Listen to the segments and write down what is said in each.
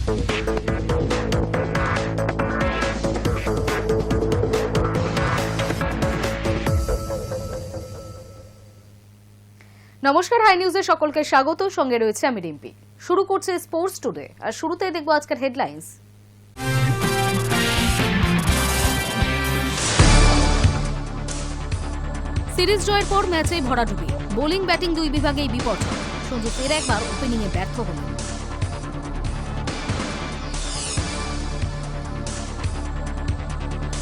নমস্কার, হাই নিউজে সকলকে স্বাগত। সঙ্গে রয়েছে আমি রিম্পি। শুরু করছে স্পোর্টস টুডে, আর শুরুতেই দেখব আজকের হেডলাইন্স। সিরিজ জয়ের পর ম্যাচে ভরাডুবি, বোলিং ব্যাটিং দুই বিভাগেই বিপর্যয়। সঞ্জু ফের একবার ওপেনিংয়ে ব্যর্থ হলেন।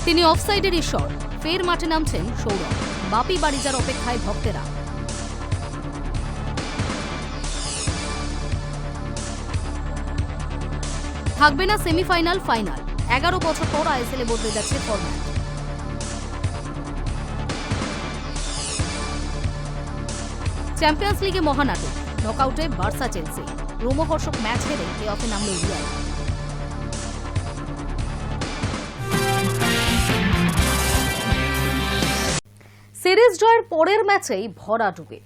তিনি অফসাইডের ঈশ্বর, ফের মাঠে নামছেন সৌরভ। বাপি বাড়ি যার অপেক্ষায় ভক্তেরা। থাকবে না সেমিফাইনাল ফাইনাল, 11 বছর পর আইএসএল এ বদলে যাচ্ছে ফরম্যাট। চ্যাম্পিয়ন্স লিগে মহানাটক, নকআউটে বার্সা চেলসি। রোমহর্ষক ম্যাচ হেরে প্লে অফে নামল রিয়াল। সিরিজ জয়ের পরের ম্যাচেই ভরাডুবি,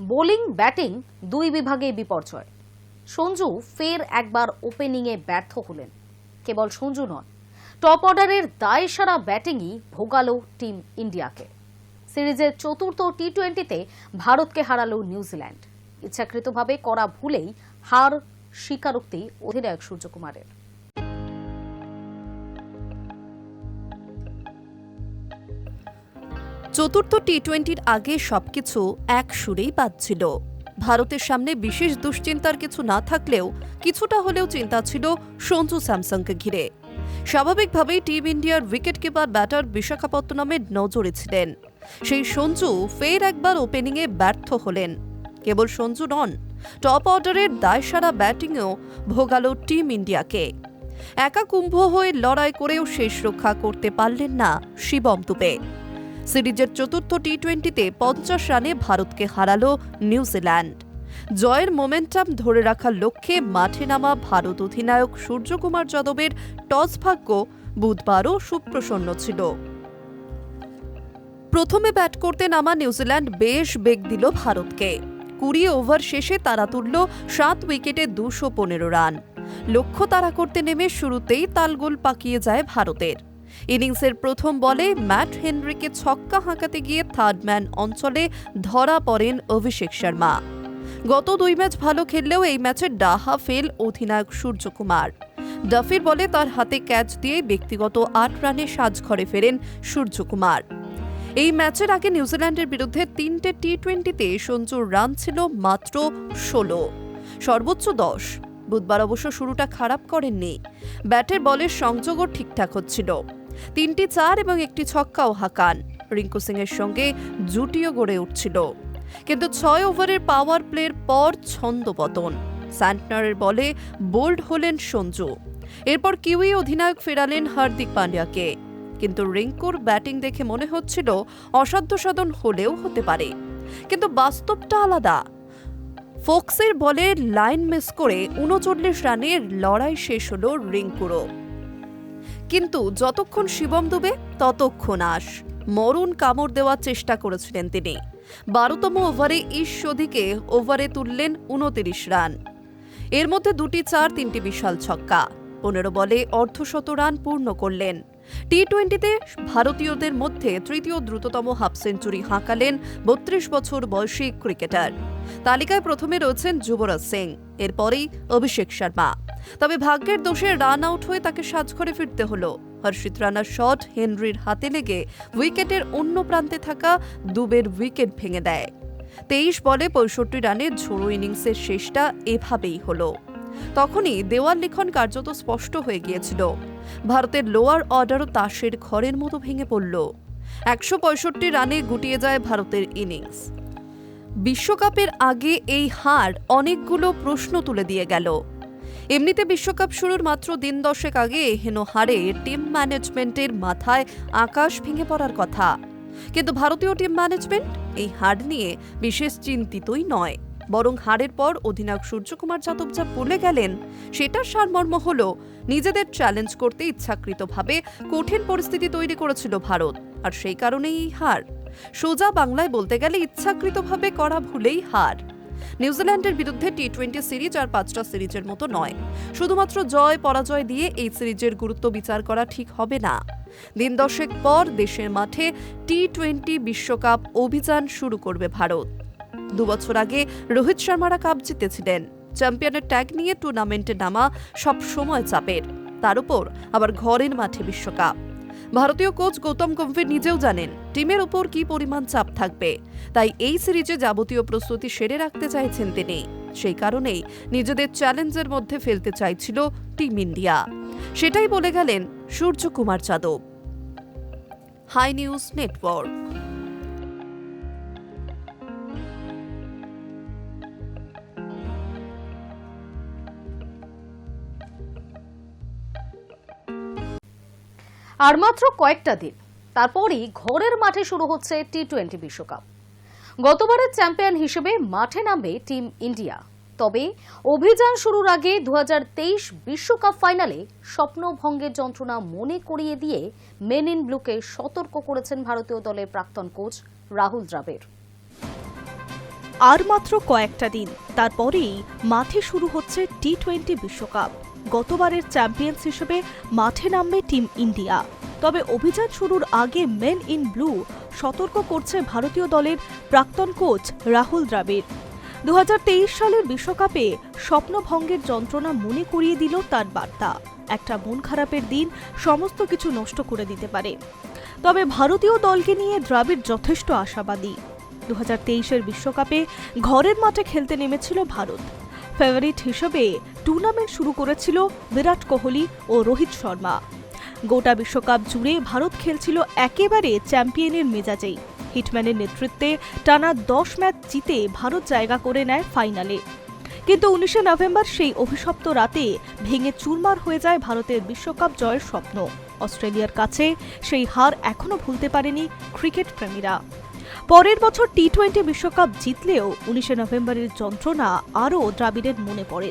বোলিং ব্যাটিং দুই বিভাগেই বিপর্যয়। সঞ্জু ফের একবার ওপেনিংয়ে ব্যর্থ হলেন। কেবল সঞ্জু নন, টপ অর্ডারের দায়সারা ব্যাটিংই ভোগালো টিম ইন্ডিয়াকে। সিরিজের চতুর্থ টি-20তে ভারতকে হারালো নিউজিল্যান্ড। ইচ্ছাকৃতভাবে করা ভুলেই হার স্বীকারোক্তি অধিনায়ক সূর্যকুমারের। চতুর্থ টি-20র আগে সবকিছু এক সুরেই বাজছিল। ভারতের সামনে বিশেষ দুশ্চিন্তার কিছু না থাকলেও কিছুটা হলেও চিন্তা ছিল সঞ্জু স্যামসনকে ঘিরে। স্বাভাবিকভাবেই টিম ইন্ডিয়ার উইকেট কিপার ব্যাটার বিশাখাপত্তনমের নজরে ছিলেন। সেই সঞ্জু ফের একবার ওপেনিংয়ে ব্যর্থ হলেন। কেবল সঞ্জু নন, টপ অর্ডারের দায়সারা ব্যাটিংয়েও ভোগালো টিম ইন্ডিয়াকে। একা কুম্ভ হয়ে লড়াই করেও শেষ রক্ষা করতে পারলেন না শিবম দুবে। সিরিজের চতুর্থ টি-20তে 50 রানে ভারতকে হারালো নিউজিল্যান্ড। জয়ের মোমেন্টাম ধরে রাখার লক্ষ্যে মাঠে নামা ভারত অধিনায়ক সূর্যকুমার যাদবের টস ভাগ্য বুধবারও সুপ্রসন্ন ছিল। প্রথমে ব্যাট করতে নামা নিউজিল্যান্ড বেশ বেগ দিল ভারতকে। 20 ওভার শেষে তারা তুলল 7 উইকেটে 215 রান। লক্ষ্য তাড়া করতে নেমে শুরুতেই তালগোল পাকিয়ে যায় ভারতের। ইনিংসের প্রথম বলে ম্যাট হেনরিকে ছক্কা হাঁকাতে গিয়ে থার্ড ম্যান অঞ্চলে ধরা পড়েন অভিষেক শর্মা। গত 2 ম্যাচ ভালো খেললেও এই ম্যাচে ডাহা ফেল অধিনায়ক সূর্যকুমার। ডাফির বলে তার হাতে ক্যাচ দিয়ে ব্যক্তিগত 8 রানে সাজঘরে ফেরেন সূর্যকুমার। এই ম্যাচের আগে নিউজিল্যান্ডের বিরুদ্ধে 3টে টি-20তে সঞ্জুর রান ছিল মাত্র 16, সর্বোচ্চ 10। বুধবার অবশ্য শুরুটা খারাপ করেননি। ব্যাটের বলের সংযোগও ঠিকঠাক হচ্ছিল। 3টি 4 এবং 1টি ছক্কাও হাঁকান। রিঙ্কু সিং এর সঙ্গে জুটিও গড়ে উঠছিল। কিন্তু 6 ওভারের পাওয়ার প্লের পর ছন্দপতন। স্যান্টনারের বলে বোল্ড হলেন সঞ্জু। এরপর কিউই অধিনায়ক ফেরালেন হার্দিক পান্ডিয়াকে। কিন্তু রিঙ্কুর ব্যাটিং দেখে মনে হচ্ছিল অসাধ্য সাধন হলেও হতে পারে, কিন্তু বাস্তবটা আলাদা। ফোক্সের বলে লাইন মিস করে 39 রানের লড়াই শেষ হল রিঙ্কুরও। কিন্তু যতক্ষণ শিবম দুবে ততক্ষণ মরণ কামড় দেওয়ার চেষ্টা করেছিলেন তিনি। 12তম ওভারে ঈশ্বদীকে ওভারে তুললেন 29 রান। এর মধ্যে 2টি 4, 3টি বিশাল ছক্কা। 15 বলে অর্ধশত রান পূর্ণ করলেন। টি-20তে ভারতীয়দের মধ্যে তৃতীয় দ্রুততম হাফ সেঞ্চুরি হাঁকালেন 32 বছর বয়সী ক্রিকেটার। তালিকায় প্রথমে রয়েছেন যুবরাজ সিং, এরপরেই অভিষেক শর্মা। তবে ভাগ্যের দোষে রান আউট হয়ে তাকে সাজঘরে ফিরতে হলো। হর্ষিত রানার শট হেনরির হাতে লেগে উইকেটের অন্য প্রান্তে থাকা দুবের উইকেট ভেঙে দেয়। 23 বলে 65 রানের ঝোড়ো ইনিংসের শেষটা এভাবেই হলো। তখনই দেওয়াল লিখন কার্যত স্পষ্ট হয়ে গিয়েছিল। ভারতের লোয়ার অর্ডারও তাসের ঘরের মতো ভেঙে পড়ল। 165 রানে গুটিয়ে যায় ভারতের ইনিংস। বিশ্বকাপের আগে এই হার অনেকগুলো প্রশ্ন তুলে দিয়ে গেল। এমনিতে বিশ্বকাপ শুরুর মাত্র দিন 10 আগে হেন হারে টিম ম্যানেজমেন্টের মাথায় আকাশ ভেঙে পড়ার কথা। কিন্তু ভারতীয় টিম ম্যানেজমেন্ট এই হার নিয়ে বিশেষ চিন্তিতই নয়, বরং হারের পর অধিনায়ক সূর্যকুমার যাদব যা বলে গেলেন সেটার সারমর্ম হল নিজেদের চ্যালেঞ্জ করতে ইচ্ছাকৃতভাবে কঠিন পরিস্থিতি তৈরি করেছিল ভারত, আর সেই কারণেই এই হার। সোজা বাংলায় বলতে গেলে ইচ্ছাকৃতভাবে করা ভুলেই হার। নিউজিল্যান্ডের বিরুদ্ধে টি-20 সিরিজ আর 5টা সিরিজের মতো নয়। শুধুমাত্র জয় পরাজয় দিয়ে এই সিরিজের গুরুত্ব বিচার করা ঠিক হবে না। দিন দশেক পর দেশের মাঠে টি-20 বিশ্বকাপ অভিযান শুরু করবে ভারত। 2 বছর আগে রোহিত শর্মারা কাপ জিতেছিলেন। চ্যাম্পিয়নের ট্যাগ নিয়ে টুর্নামেন্টে নামা সব সময় চাপের, তার উপর আবার ঘরের মাঠে বিশ্বকাপ। ভারতীয় কোচ গৌতম গম্ভীর নিজেও জানেন টিমের উপর কি পরিমাণ চাপ থাকবে, তাই এই সিরিজে যাবতীয় প্রস্তুতি সেরে রাখতে চাইছেন তিনি। সেই কারণেই নিজেদের চ্যালেঞ্জের মধ্যে ফেলতে চাইছিল টিম ইন্ডিয়া, সেটাই বলে গেলেন Suryakumar Yadav. Hi news Network. আর মাত্র কয়েকটা দিন, তারপরই ঘরের মাঠে শুরু হচ্ছে টি-20 বিশ্বকাপ। গতবারের চ্যাম্পিয়ন হিসেবে মাঠে নামবে টিম ইন্ডিয়া। তবে অভিযান শুরুর আগে 2023 বিশ্বকাপ ফাইনালে স্বপ্নভঙ্গের যন্ত্রণা মনে করিয়ে দিয়ে মেন ইন ব্লুকে সতর্ক করেছেন ভারতীয় দলের প্রাক্তন কোচ রাহুল দ্রাবিড়। আর মাত্র কয়েকটা দিন, তারপরেই মাঠে শুরু হচ্ছে টি-20 বিশ্বকাপ। গতবারের চ্যাম্পিয়ন্স হিসেবে মাঠে নামবে টিম ইন্ডিয়া। তবে অভিযান শুরুর আগে মেন ইন ব্লু সতর্ক করছে ভারতীয় দলের প্রাক্তন কোচ রাহুল দ্রাবিড়। 2023 সালের বিশ্বকাপে স্বপ্নভঙ্গের যন্ত্রণা মনে করিয়ে দিল তার বার্তা। একটা মন খারাপের দিন সমস্ত কিছু নষ্ট করে দিতে পারে। তবে ভারতীয় দলকে নিয়ে দ্রাবিড় যথেষ্ট আশাবাদী। 2023-এর বিশ্বকাপে ঘরের মাঠে খেলতে নেমেছিল ভারত। ফেভারিট হিসেবে টুর্নামেন্ট শুরু করেছিল বিরাট কোহলি ও রোহিত শর্মা। গোটা বিশ্বকাপ জুড়ে ভারত খেলছিল একেবারে চ্যাম্পিয়নের মেজাজেই। হিটম্যানের নেতৃত্বে টানা 10 ম্যাচ জিতে ভারত জায়গা করে নেয় ফাইনালে। কিন্তু 19শে নভেম্বর সেই অভিশপ্ত রাতে ভেঙে চুরমার হয়ে যায় ভারতের বিশ্বকাপ জয়ের স্বপ্ন। অস্ট্রেলিয়ার কাছে সেই হার এখনো ভুলতে পারেনি ক্রিকেট প্রেমীরা। পরের বছর টি-20 বিশ্বকাপ জিতলেও 19শে নভেম্বরের যন্ত্রণা আরও দ্রাবিড়ের মনে পড়ে।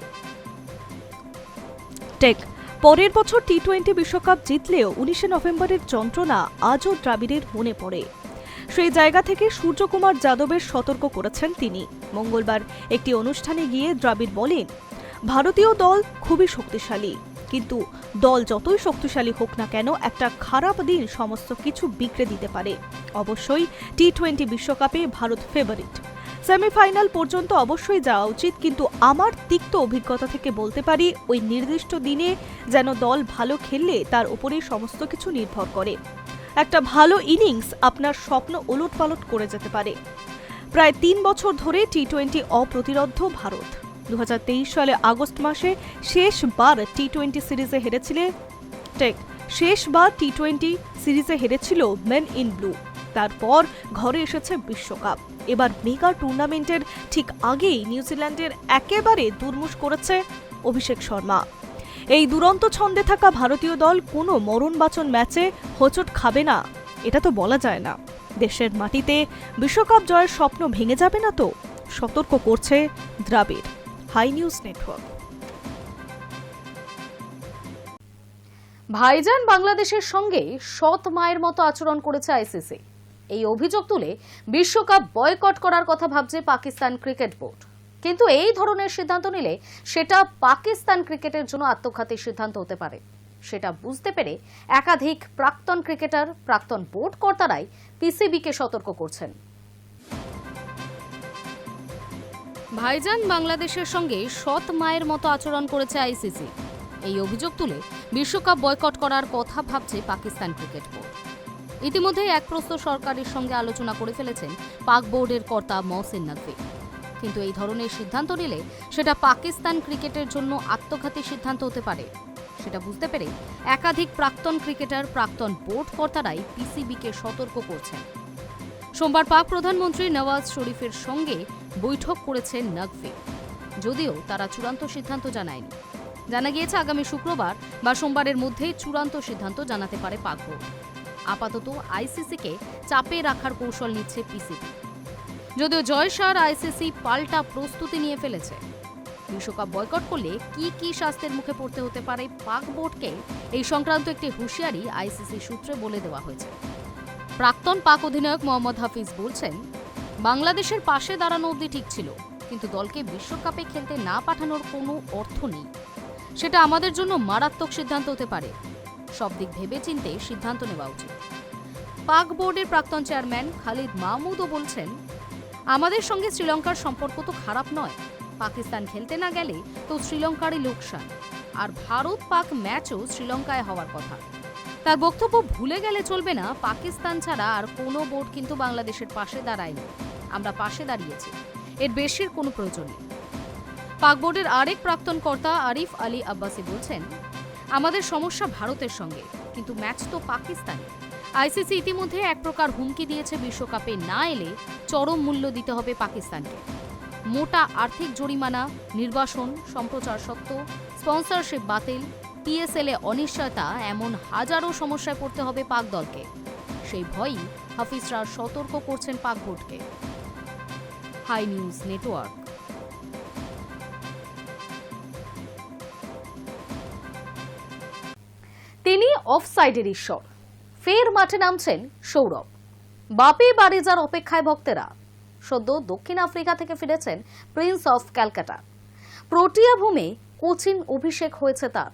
পরের বছর টি-20 বিশ্বকাপ জিতলেও 19শে নভেম্বরের যন্ত্রণা আজও দ্রাবিড়ের মনে পড়ে। সেই জায়গা থেকে সূর্যকুমার যাদবের সতর্ক করেছেন তিনি। মঙ্গলবার একটি অনুষ্ঠানে গিয়ে দ্রাবিড় বলেন, ভারতীয় দল খুবই শক্তিশালী, কিন্তু দল যতই শক্তিশালী হোক না কেন একটা খারাপ দিন সমস্ত কিছু বিগড়ে দিতে পারে। অবশ্যই টি-20 বিশ্বকাপে ভারত ফেভারিট। সেমিফাইনাল পর্যন্ত অবশ্যই যাওয়া উচিত, কিন্তু আমার তিক্ত অভিজ্ঞতা থেকে বলতে পারি ওই নির্দিষ্ট দিনে যেন দল ভালো খেললে তার উপরেই সমস্ত কিছু নির্ভর করে। একটা ভালো ইনিংস আপনার স্বপ্ন ওলটপালট করে যেতে পারে। প্রায় 3 বছর ধরে টি-20 অপ্রতিরোধ্য ভারত। 2023 সালে আগস্ট মাসে শেষবার টি-20 সিরিজে হেরেছিল মেন ইন ব্লু। তারপর ঘরে এসেছে বিশ্বকাপ। এবার মেগা টুর্নামেন্টের ঠিক আগেই নিউজিল্যান্ডের একেবারে দুর্মুষ করেছে অভিষেক শর্মা। এই দুরন্ত ছন্দে থাকা ভারতীয় দল কোনো মরণবাচন ম্যাচে হোঁচট খাবে না এটা তো বলা যায় না। দেশের মাটিতে বিশ্বকাপ জয়ের স্বপ্ন ভেঙে যাবে না তো, সতর্ক করছে দ্রাবিড়। High news network. ভাইজান বাংলাদেশের সঙ্গে সৎ মায়ের মতো আচরণ করেছে আইসিসি। এই অভিযোগ তুলে বিশ্বকাপ বয়কট করার কথা ভাবছে পাকিস্তান ক্রিকেট বোর্ড। কিন্তু এই ধরনের সিদ্ধান্ত নিলে সেটা পাকিস্তান ক্রিকেটের জন্য আত্মঘাতী সিদ্ধান্ত হতে পারে। সেটা বুঝতে পেরে একাধিক প্রাক্তন ক্রিকেটার, প্রাক্তন বোর্ড কর্তারাই পিসিবিকে সতর্ক করছেন। ভাইজান বাংলাদেশের সঙ্গে সৎ মায়ের মতো আচরণ করেছে আইসিসি। এই অভিযোগ তুলে বিশ্বকাপ বয়কট করার কথা ভাবছে পাকিস্তান ক্রিকেট বোর্ড। ইতিমধ্যেই একপ্রস্থ সরকারের সঙ্গে আলোচনা করে ফেলেছেন পাক বোর্ডের কর্তা মহসিন নকভি। কিন্তু এই ধরনের সিদ্ধান্ত নিলে সেটা পাকিস্তান ক্রিকেটের জন্য আত্মঘাতী সিদ্ধান্ত হতে পারে। সেটা বুঝতে পেরে একাধিক প্রাক্তন ক্রিকেটার, প্রাক্তন বোর্ড কর্তারাই পিসিবিকে সতর্ক করছেন। সোমবার পাক প্রধানমন্ত্রী নওয়াজ শরীফের সঙ্গে বৈঠক করেছেন নকভি, যদিও তারা চূড়ান্ত সিদ্ধান্ত জানায়নি। জানা গিয়েছে আগামী শুক্রবার বা সোমবারের মধ্যে চূড়ান্ত সিদ্ধান্ত জানাতে পারে পাক বোর্ড। আপাতত আইসিসিকে চাপে রাখার কৌশল নিচ্ছে পিসিবি। যদিও জয়সার আইসিসি পাল্টা প্রস্তুতি নিয়ে ফেলেছে। বিশ্বকাপ বয়কট করলে কি কি শাস্তির মুখে পড়তে হতে পারে পাক বোর্ডকে, এই সংক্রান্ত একটি হুঁশিয়ারি আইসিসি সূত্রে বলে দেওয়া হয়েছে। প্রাক্তন পাক অধিনায়ক মোহাম্মদ হাফিজ বলছেন, বাংলাদেশের পাশে দাঁড়ানো অবধি ঠিক ছিল, কিন্তু দলকে বিশ্বকাপে খেলতে না পাঠানোর কোনো অর্থ নেই। সেটা আমাদের জন্য মারাত্মক সিদ্ধান্ত হতে পারে। সব দিক ভেবেচিন্তে সিদ্ধান্ত নেওয়া উচিত। পাক বোর্ডের প্রাক্তন চেয়ারম্যান খালিদ মাহমুদও বলছেন, আমাদের সঙ্গে শ্রীলঙ্কার সম্পর্ক তো খারাপ নয়। পাকিস্তান খেলতে না গেলে তো শ্রীলঙ্কারই লোকসান, আর ভারত পাক ম্যাচও শ্রীলঙ্কায় হওয়ার কথা। তার বক্তব্য ভুলে গেলে চলবে না, পাকিস্তান ছাড়া আর কোনো বোর্ড কিন্তু বাংলাদেশের পাশে দাঁড়ায়নি। আমরা পাশে দাঁড়িয়েছি, এর বেশির কোনো প্রয়োজন নেই। পাক বোর্ডের আরেক প্রাক্তন কর্তা আরিফ আলী আব্বাসি বলছেন, আমাদের সমস্যা ভারতের সঙ্গে, কিন্তু ম্যাচ তো পাকিস্তানে। আইসিসি ইতিমধ্যে এক প্রকার হুমকি দিয়েছে, বিশ্বকাপে না এলে চরম মূল্য দিতে হবে পাকিস্তানকে। মোটা আর্থিক জরিমানা, নির্বাসন, সম্প্রচার সত্ত্ব, স্পন্সরশিপ বাতিল, পিএসএল-এ অনিশ্চয়তা, এমন হাজারো সমস্যায় পড়তে হবে পাক দলকে। সেই ভয়ই হাফিজরা সতর্ক করছেন পাক বোর্ডকে। High news network. তিনি অফসাইডের ঈশ্বর, ফের মাঠে নামছেন সৌরভ। বাপি বাড়ি যার অপেক্ষায় ভক্তেরা। সদ্য দক্ষিণ আফ্রিকা থেকে ফিরেছেন প্রিন্স অফ ক্যালকাটা। প্রোটিয়া ভূমে কোচিং অভিষেক হয়েছে তার।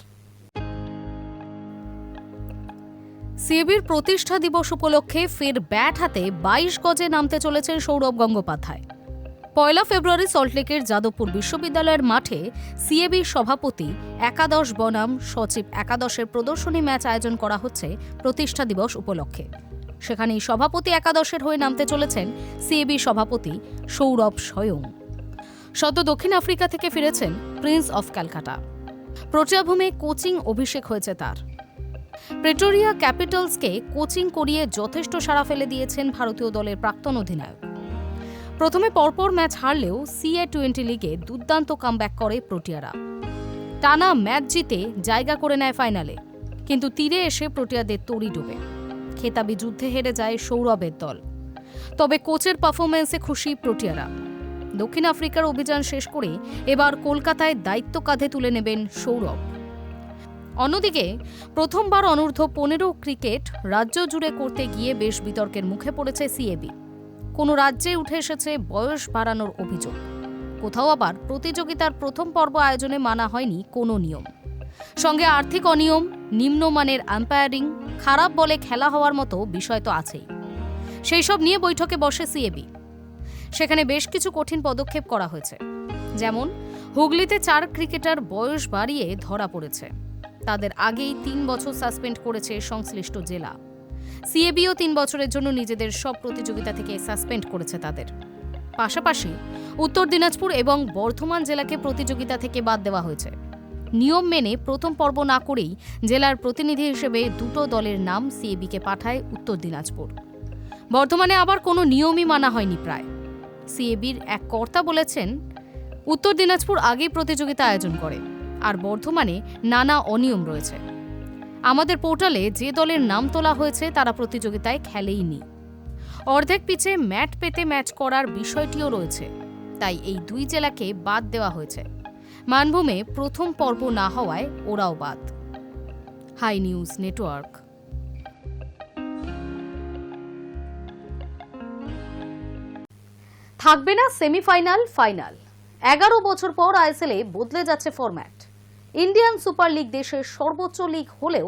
সিএবির প্রতিষ্ঠা দিবস উপলক্ষে ফের ব্যাট হাতে 22 গজে নামতে চলেছেন সৌরভ গঙ্গোপাধ্যায়। 1 ফেব্রুয়ারি সল্টলেকের যাদবপুর বিশ্ববিদ্যালয়ের মাঠে সিএবির সভাপতি একাদশ বনাম সচিব একাদশের প্রদর্শনী ম্যাচ আয়োজন করা হচ্ছে প্রতিষ্ঠা দিবস উপলক্ষে। সেখানেই সভাপতি একাদশের হয়ে নামতে চলেছেন সিএবি সভাপতি সৌরভ স্বয়ং। সদ্য দক্ষিণ আফ্রিকা থেকে ফিরেছেন প্রিন্স অফ ক্যালকাটা। প্রোটিয়া ভূমে কোচিং অভিষেক হয়েছে তার। প্রেটোরিয়া ক্যাপিটালসকে কোচিং করিয়ে যথেষ্ট সাড়া ফেলে দিয়েছেন ভারতীয় দলের প্রাক্তন অধিনায়ক। প্রথমে পরপর ম্যাচ হারলেও CA20 লিগে দুর্দান্ত কামব্যাক করে প্রোটিয়ারা। টানা ম্যাচ জিতে জায়গা করে নেয় ফাইনালে, কিন্তু তীরে এসে প্রোটিয়াদের তড়ি ডুবে। খেতাবি যুদ্ধে হেরে যায় সৌরভের দল। তবে কোচের পারফরম্যান্সে খুশি প্রোটিয়ারা। দক্ষিণ আফ্রিকার অভিযান শেষ করে এবার কলকাতায় দায়িত্ব কাঁধে তুলে নেবেন সৌরভ। অন্যদিকে প্রথমবার অনূর্ধ্ব 15 ক্রিকেট রাজ্য জুড়ে করতে গিয়ে বেশ বিতর্কের মুখে পড়েছে সিএবি। কোনো রাজ্যে উঠে এসেছে বয়স বাড়ানোর অভিযোগ। কোথাও আবার প্রতিযোগিতার প্রথম পর্ব আয়োজনে মানা হয়নি কোনো নিয়ম। সঙ্গে আর্থিক অনিয়ম, নিম্নমানের আম্পায়ারিং, খারাপ বলে খেলা হওয়ার মতো বিষয় তো আছেই। সেই সব নিয়ে বৈঠকে বসে সিএবি। সেখানে বেশ কিছু কঠিন পদক্ষেপ করা হয়েছে। যেমন হুগলিতে 4 ক্রিকেটার বয়স বাড়িয়ে ধরা পড়েছে। তাদের আগেই 3 বছর সাসপেন্ড করেছে সংশ্লিষ্ট জেলা। সিএবিও 3 বছরের জন্য নিজেদের সব প্রতিযোগিতা থেকে সাসপেন্ড করেছে তাদের। পাশাপাশি উত্তর দিনাজপুর এবং বর্ধমান জেলাকে প্রতিযোগিতা থেকে বাদ দেওয়া হয়েছে। নিয়ম মেনে প্রথম পর্ব না করেই জেলার প্রতিনিধি হিসেবে 2টো দলের নাম সিএবিকে পাঠায় উত্তর দিনাজপুর। বর্ধমানে আবার কোনো নিয়মই মানা হয়নি প্রায়। সিএবির এক কর্তা বলেছেন, উত্তর দিনাজপুর আগেই প্রতিযোগিতা আয়োজন করে, আর বর্ধমানে নানা অনিয়ম রয়েছে। আমাদের পোর্টালে যে দলের নাম তোলা হয়েছে তারা প্রতিযোগিতায় খেলেইনি। অর্ধেক পিচে ম্যাট পেতে ম্যাচ করার বিষয়টিও রয়েছে, তাই এই 2 জেলাকে বাদ দেওয়া হয়েছে। মানভূমে প্রথম পর্ব না হওয়ায় ওরাও বাদ। High news network. থাকবে না সেমিফাইনাল, ফাইনাল। 11 বছর পর আইএসএল-এ বদলে যাচ্ছে ফরম্যাট। ইন্ডিয়ান সুপার লিগ দেশের সর্বোচ্চ লিগ হলেও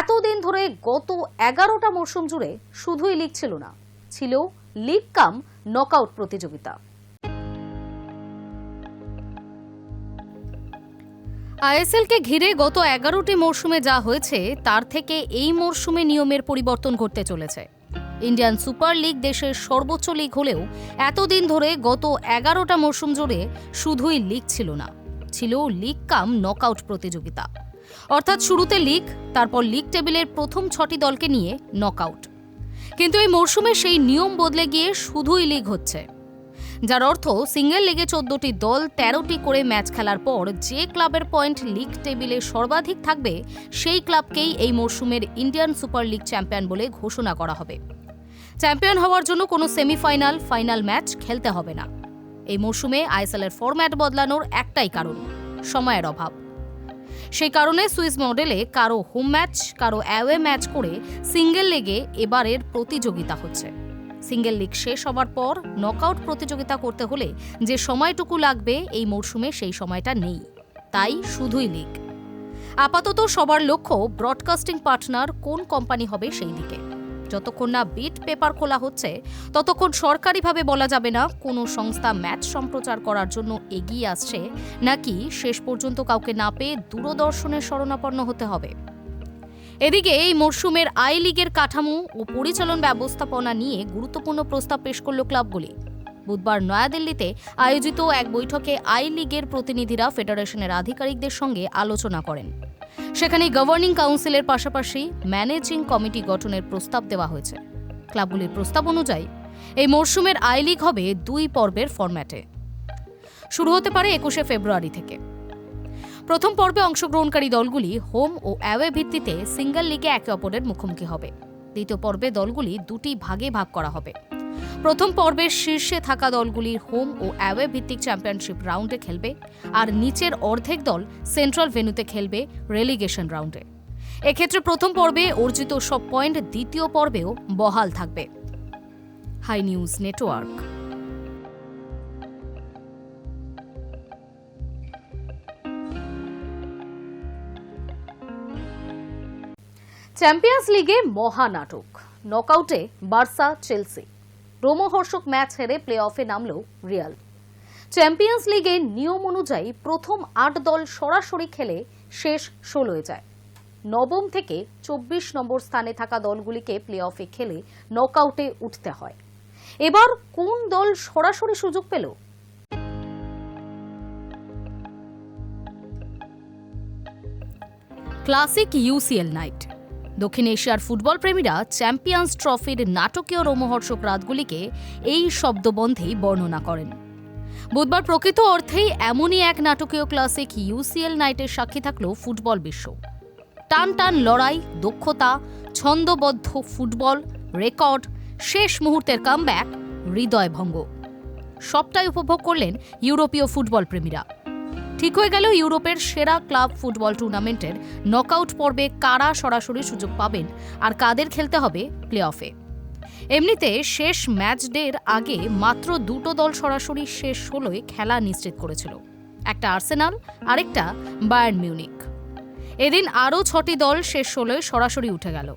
এতদিন ধরে গত 11টা মরশুম জুড়ে শুধুই লিগ ছিল না, ছিল লিগ কাম নকআউট প্রতিযোগিতা। আইএসএল-কে ঘিরে গত 11টি মরশুমে যা হয়েছে তার থেকে এই মরশুমে নিয়মের পরিবর্তন ঘটতে চলেছে। ইন্ডিয়ান সুপার লিগ দেশের সর্বোচ্চ লিগ হলেও এতদিন ধরে গত 11টা মরশুম জুড়ে শুধুই লিগ ছিল না, ছিল লিগ কাম নকআউট প্রতিযোগিতা। অর্থাৎ শুরুতে লিগ, তারপর লিগ টেবিলের প্রথম 6টি দলকে নিয়ে নকআউট। কিন্তু এই মরশুমে সেই নিয়ম বদলে গিয়ে শুধুই লিগ হচ্ছে, যার অর্থ সিঙ্গেল লিগে 14টি দল 13টি করে ম্যাচ খেলার পর যে ক্লাবের পয়েন্ট লিগ টেবিলে সর্বাধিক থাকবে সেই ক্লাবকেই এই মরশুমের ইন্ডিয়ান সুপার লিগ চ্যাম্পিয়ন বলে ঘোষণা করা হবে। চ্যাম্পিয়ন হওয়ার জন্য কোনো সেমিফাইনাল, ফাইনাল ম্যাচ খেলতে হবে না। এই মরশুমে আইএসএল-এর ফরম্যাট বদলানোর একটাই কারণ, সময়ের অভাব। সেই কারণে সুইস মডেলে কারো হোম ম্যাচ, কারো অ্যাওয়ে ম্যাচ করে সিঙ্গেল লেগে এবারের প্রতিযোগিতা হচ্ছে। সিঙ্গেল লিগ শেষ হওয়ার পর নকআউট প্রতিযোগিতা করতে হলে যে সময়টুকু লাগবে এই মরশুমে সেই সময়টা নেই, তাই শুধুই লিগ। আপাতত সবার লক্ষ্য ব্রডকাস্টিং পার্টনার কোন কোম্পানি হবে সেই দিকে। যতক্ষণ না বিট পেপার খোলা হচ্ছে ততক্ষণ সরকারিভাবে বলা যাবে না কোনো সংস্থা ম্যাচ সম্প্রচার করার জন্য এগিয়ে আসছে নাকি শেষ পর্যন্ত কাউকে না পেয়ে দূরদর্শনের শরণাপন্ন হতে হবে। এদিকে এই মরশুমের আই লিগের কাঠামো ও পরিচালন ব্যবস্থাপনা নিয়ে গুরুত্বপূর্ণ প্রস্তাব পেশ করল ক্লাবগুলি। বুধবার নয়াদিল্লিতে আয়োজিত এক বৈঠকে আই লিগের প্রতিনিধিরা ফেডারেশনের আধিকারিকদের সঙ্গে আলোচনা করেন। সেখানে গভর্নিং কাউন্সিলের পাশাপাশি ম্যানেজিং কমিটি গঠনের প্রস্তাব দেওয়া হয়েছে। ক্লাবগুলির প্রস্তাব অনুযায়ী এই মরশুমের আই লিগ হবে 2 পর্বের ফরম্যাটে। শুরু হতে পারে 21শে ফেব্রুয়ারি থেকে। প্রথম পর্বে অংশগ্রহণকারী দলগুলি হোম ও অ্যাওয়ে ভিত্তিতে সিঙ্গেল লিগে একে অপরের মুখোমুখি হবে। দ্বিতীয় পর্বে দলগুলি 2টি ভাগে ভাগ করা হবে। প্রথম পর্বের শীর্ষে থাকা দলগুলির হোম ও অ্যাওয়ে ভিত্তিক চ্যাম্পিয়নশিপ রাউন্ডে খেলবে, আর নিচের অর্ধেক দল সেন্ট্রাল ভেন্যুতে খেলবে রেলিগেশন রাউন্ডে। এক্ষেত্রে প্রথম পর্বে অর্জিত সব পয়েন্ট দ্বিতীয় পর্বেও বহাল থাকবে। High news network. চ্যাম্পিয়ন্স লিগে মহানাটক, নকআউটে বার্সা চেলসি। রোমহর্ষক ম্যাচ হেরে প্লে অফে নামল রিয়াল। চ্যাম্পিয়ন্স লিগের নিয়ম অনুযায়ী প্রথম 8 দল সরাসরি খেলে শেষ 16 যায়। নবম থেকে 24 নম্বর স্থানে থাকা দলগুলিকে প্লে অফে খেলে নকআউটে উঠতে হয়। এবার কোন দল সরাসরি সুযোগ পেল? Classic UCL night. দক্ষিণ এশিয়ার ফুটবল প্রেমীরা চ্যাম্পিয়ন্স ট্রফির নাটকীয় রোমহর্ষক রাতগুলিকে এই শব্দবন্ধেই বর্ণনা করেন। বুধবার প্রকৃত অর্থেই এমনই এক নাটকীয় ক্লাসিক ইউসিএল নাইটের সাক্ষী থাকল ফুটবল বিশ্ব। টান টান লড়াই, দক্ষতা, ছন্দবদ্ধ ফুটবল, রেকর্ড, শেষ মুহূর্তের কামব্যাক, হৃদয়ভঙ্গ, সবটাই উপভোগ করলেন ইউরোপীয় ফুটবল প্রেমীরা। ঠিক হয়ে গেল ইউরোপের সেরা ক্লাব ফুটবল টুর্নামেন্টের নকআউট পর্বে কারা সরাসরি সুযোগ পাবেন আর কাদের খেলতে হবে প্লে অফে। এমনিতে শেষ ম্যাচ ডের আগে মাত্র 2টো দল সরাসরি শেষ 16-এ খেলা নিশ্চিত করেছিল, একটা আর্সেনাল, আরেকটা বায়ার্ন মিউনিক। এদিন আরও 6টি দল শেষ 16-এ সরাসরি উঠে গেল।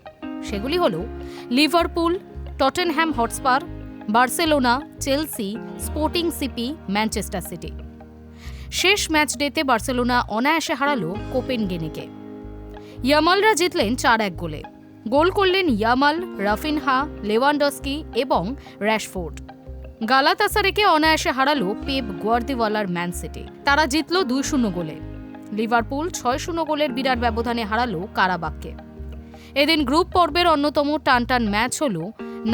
সেগুলি হল Liverpool, Tottenham Hotspur, Barcelona, Chelsea, Sporting CP, Manchester city. শেষ ম্যাচ ডেতে বার্সেলোনা অনায়াসে হারালো কোপেনহেগেনকে। ইয়ামালরা জিতলেন 4-1 গোলে। গোল করলেন ইয়ামাল, রাফিনহা, লেভানডস্কি এবং র্যাশফোর্ড। গালাতাসারেকে অনায়াসে হারালো পেপ গুয়ার্দিওয়ালার ম্যান সিটি। তারা জিতল 2-0 গোলে। লিভারপুল 6-0 গোলের বিরাট ব্যবধানে হারালো কারাবাককে। এদিন গ্রুপ পর্বের অন্যতম টানটান ম্যাচ হল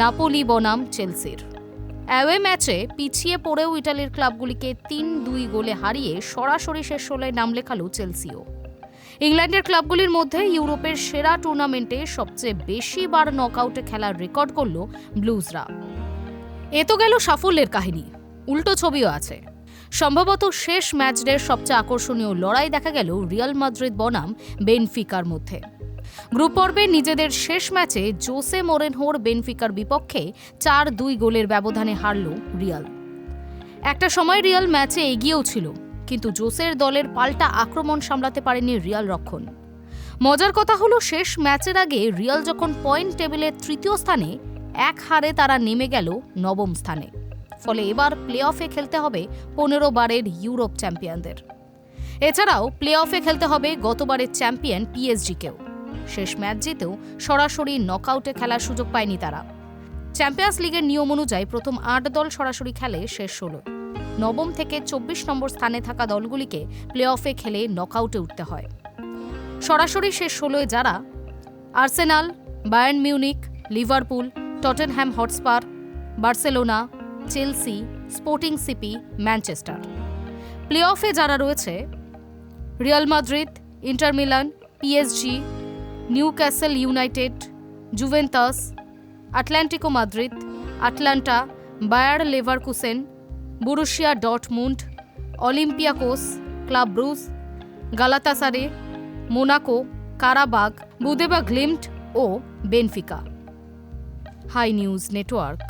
নাপোলি বনাম চেলসির। অ্যাওয়ে ম্যাচে পিছিয়ে পড়েও ইটালির ক্লাবগুলিকে 3-2 গোলে হারিয়ে সরাসরি শেষ 16-এ নাম লেখালো চেলসিও। ইংল্যান্ডের ক্লাবগুলির মধ্যে ইউরোপের সেরা টুর্নামেন্টে সবচেয়ে বেশি বার নকআউটে খেলার রেকর্ড করল ব্লুজরা। এ তো গেল সাফল্যের কাহিনী, উল্টো ছবিও আছে। সম্ভবত শেষ ম্যাচডের সবচেয়ে আকর্ষণীয় লড়াই দেখা গেল রিয়াল মাদ্রিদ বনাম বেনফিকার মধ্যে। গ্রুপ পর্বে নিজেদের শেষ ম্যাচে জোসে মোরিনহোর বেনফিকার বিপক্ষে 4-2 গোলের ব্যবধানে হারল রিয়াল। একটা সময় রিয়াল ম্যাচে এগিয়েও ছিল, কিন্তু জোসের দলের পাল্টা আক্রমণ সামলাতে পারেনি রিয়াল রক্ষণ। মজার কথা হলো শেষ ম্যাচের আগে রিয়াল যখন পয়েন্ট টেবিলের 3য় স্থানে, 1 হারে তারা নেমে গেল 9ম স্থানে। ফলে এবার প্লে অফে খেলতে হবে 15 বারের ইউরোপ চ্যাম্পিয়নদের। এছাড়াও প্লে অফে খেলতে হবে গতবারের চ্যাম্পিয়ন পিএসজিকেও। শেষ ম্যাচ জিতেও সরাসরি নকআউটে খেলার সুযোগ পায়নি তারা। চ্যাম্পিয়ন্স লিগের নিয়ম অনুযায়ী প্রথম 8 দল সরাসরি খেলে শেষ 16। 9ম থেকে 24 নম্বর স্থানে থাকা দলগুলিকে প্লে অফে খেলে নকআউটে উঠতে হয়। সরাসরি শেষ 16-এ যারা Arsenal, Bayern Munich, Liverpool, Tottenham Hotspur, Barcelona, Chelsea, Sporting CP, Manchester. Play অফে যারা রয়েছে Real Madrid, Inter Milan, PSG, Newcastle United, Juventus, Atletico Madrid, Atalanta, Bayer Leverkusen, Borussia Dortmund, Olympiacos, Club Brugge, Galatasaray, Monaco, Qarabag, Bodo Glimt ও Benfica. Hi news Network.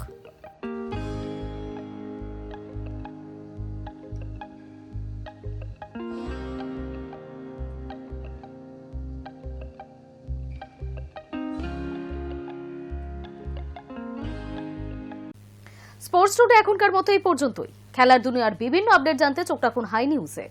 Sports Today এখনকার মতো এই পর্যন্তই। খেলার দুনিয়ার বিভিন্ন আপডেট জানতে চোখ রাখুন হাই নিউজে।